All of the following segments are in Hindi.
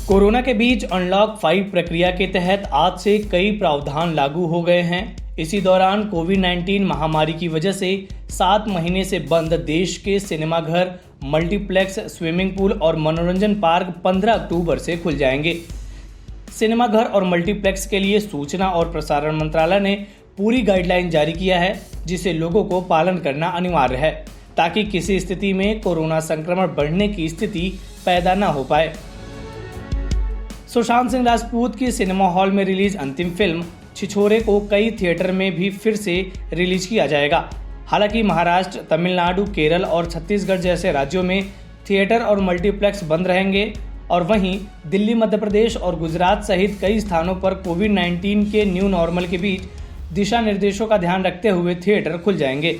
कोरोना के बीच अनलॉक 5 प्रक्रिया के तहत आज से कई प्रावधान लागू हो गए हैं। इसी दौरान कोविड-19 महामारी की वजह से 7 महीने से बंद देश के सिनेमाघर, मल्टीप्लेक्स, स्विमिंग पूल और मनोरंजन पार्क 15 अक्टूबर से खुल जाएंगे। सिनेमाघर और मल्टीप्लेक्स के लिए सूचना और प्रसारण मंत्रालय ने पूरी गाइडलाइन जारी किया है, जिसे लोगों को पालन करना अनिवार्य है ताकि किसी स्थिति में कोरोना संक्रमण बढ़ने की स्थिति पैदा न हो पाए। सुशांत सिंह राजपूत की सिनेमा हॉल में रिलीज अंतिम फिल्म छिछोरे को कई थिएटर में भी फिर से रिलीज किया जाएगा। हालांकि महाराष्ट्र, तमिलनाडु, केरल और छत्तीसगढ़ जैसे राज्यों में थिएटर और मल्टीप्लेक्स बंद रहेंगे और वहीं दिल्ली, मध्य प्रदेश और गुजरात सहित कई स्थानों पर कोविड-19 के न्यू नॉर्मल के बीच दिशा निर्देशों का ध्यान रखते हुए थिएटर खुल जाएंगे।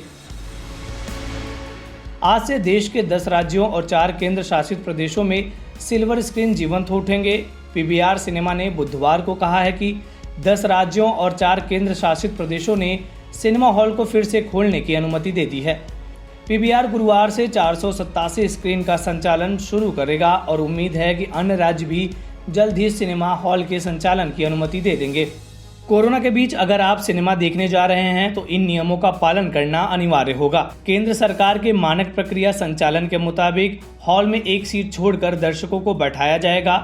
आज से देश के 10 राज्यों और 4 केंद्र शासित प्रदेशों में सिल्वर स्क्रीन जीवंत हो उठेंगे। पीवीआर सिनेमा ने बुधवार को कहा है कि 10 राज्यों और 4 केंद्र शासित प्रदेशों ने सिनेमा हॉल को फिर से खोलने की अनुमति दे दी है। पीवीआर गुरुवार से 487 स्क्रीन का संचालन शुरू करेगा और उम्मीद है कि अन्य राज्य भी जल्द ही सिनेमा हॉल के संचालन की अनुमति दे देंगे। कोरोना के बीच अगर आप सिनेमा देखने जा रहे हैं तो इन नियमों का पालन करना अनिवार्य होगा। केंद्र सरकार के मानक प्रक्रिया संचालन के मुताबिक हॉल में एक सीट छोड़कर दर्शकों को बैठाया जाएगा।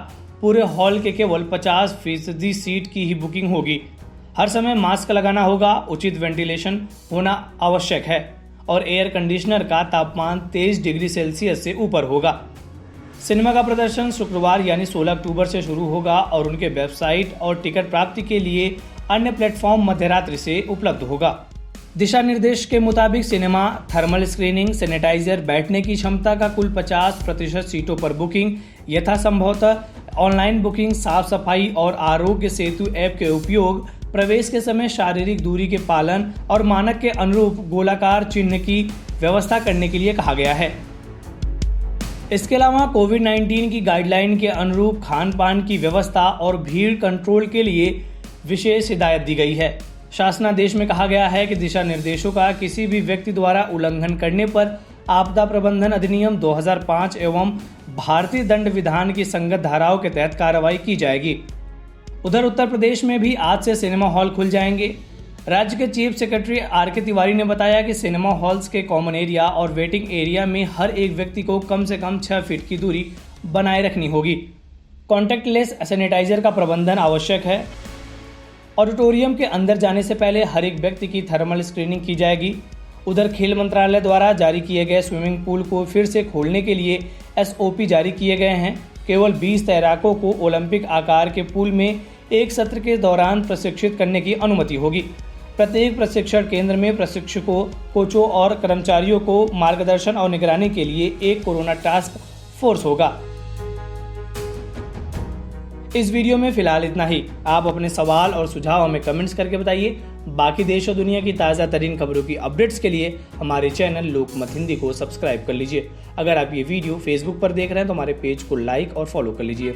पूरे हॉल के केवल 50% सीट की ही बुकिंग होगी। हर समय मास्क लगाना होगा, उचित वेंटिलेशन होना आवश्यक है और एयर कंडीशनर का तापमान 23 डिग्री सेल्सियस से ऊपर होगा। सिनेमा का प्रदर्शन शुक्रवार यानी 16 अक्टूबर से शुरू होगा और उनके वेबसाइट और टिकट प्राप्ति के लिए अन्य प्लेटफॉर्म मध्यरात्रि से उपलब्ध होगा। दिशा निर्देश के मुताबिक सिनेमा, थर्मल स्क्रीनिंग, सैनिटाइजर, बैठने की क्षमता का कुल 50% सीटों पर बुकिंग, यथासंभवतः ऑनलाइन बुकिंग, साफ सफाई और आरोग्य सेतु ऐप के उपयोग, प्रवेश के समय शारीरिक दूरी के पालन और मानक के अनुरूप गोलाकार चिन्ह की व्यवस्था करने के लिए कहा गया है। इसके अलावा कोविड-19 की गाइडलाइन के अनुरूप खान पान की व्यवस्था और भीड़ कंट्रोल के लिए विशेष हिदायत दी गई है। शासनादेश में कहा गया है कि दिशा निर्देशों का किसी भी व्यक्ति द्वारा उल्लंघन करने पर आपदा प्रबंधन अधिनियम 2005 एवं भारतीय दंड विधान की संगत धाराओं के तहत कार्रवाई की जाएगी। उधर उत्तर प्रदेश में भी आज से सिनेमा हॉल खुल जाएंगे। राज्य के चीफ सेक्रेटरी आर.के. तिवारी ने बताया कि सिनेमा हॉल्स के कॉमन एरिया और वेटिंग एरिया में हर एक व्यक्ति को कम से कम 6 फीट की दूरी बनाए रखनी होगी। कॉन्टैक्टलेस सैनिटाइजर का प्रबंधन आवश्यक है। ऑडिटोरियम के अंदर जाने से पहले हर एक व्यक्ति की थर्मल स्क्रीनिंग की जाएगी। उधर खेल मंत्रालय द्वारा जारी किए गए स्विमिंग पूल को फिर से खोलने के लिए SOP जारी किए गए हैं। केवल 20 तैराकों को ओलंपिक आकार के पूल में एक सत्र के दौरान प्रशिक्षित करने की अनुमति होगी। प्रत्येक प्रशिक्षण केंद्र में प्रशिक्षकों, कोचों और कर्मचारियों को मार्गदर्शन और निगरानी के लिए एक कोरोना टास्क फोर्स होगा। इस वीडियो में फिलहाल इतना ही। आप अपने सवाल और सुझाव हमें कमेंट्स करके बताइए। बाकी देश और दुनिया की ताज़ा तरीन खबरों की अपडेट्स के लिए हमारे चैनल लोकमत हिंदी को सब्सक्राइब कर लीजिए। अगर आप ये वीडियो फेसबुक पर देख रहे हैं तो हमारे पेज को लाइक और फॉलो कर लीजिए।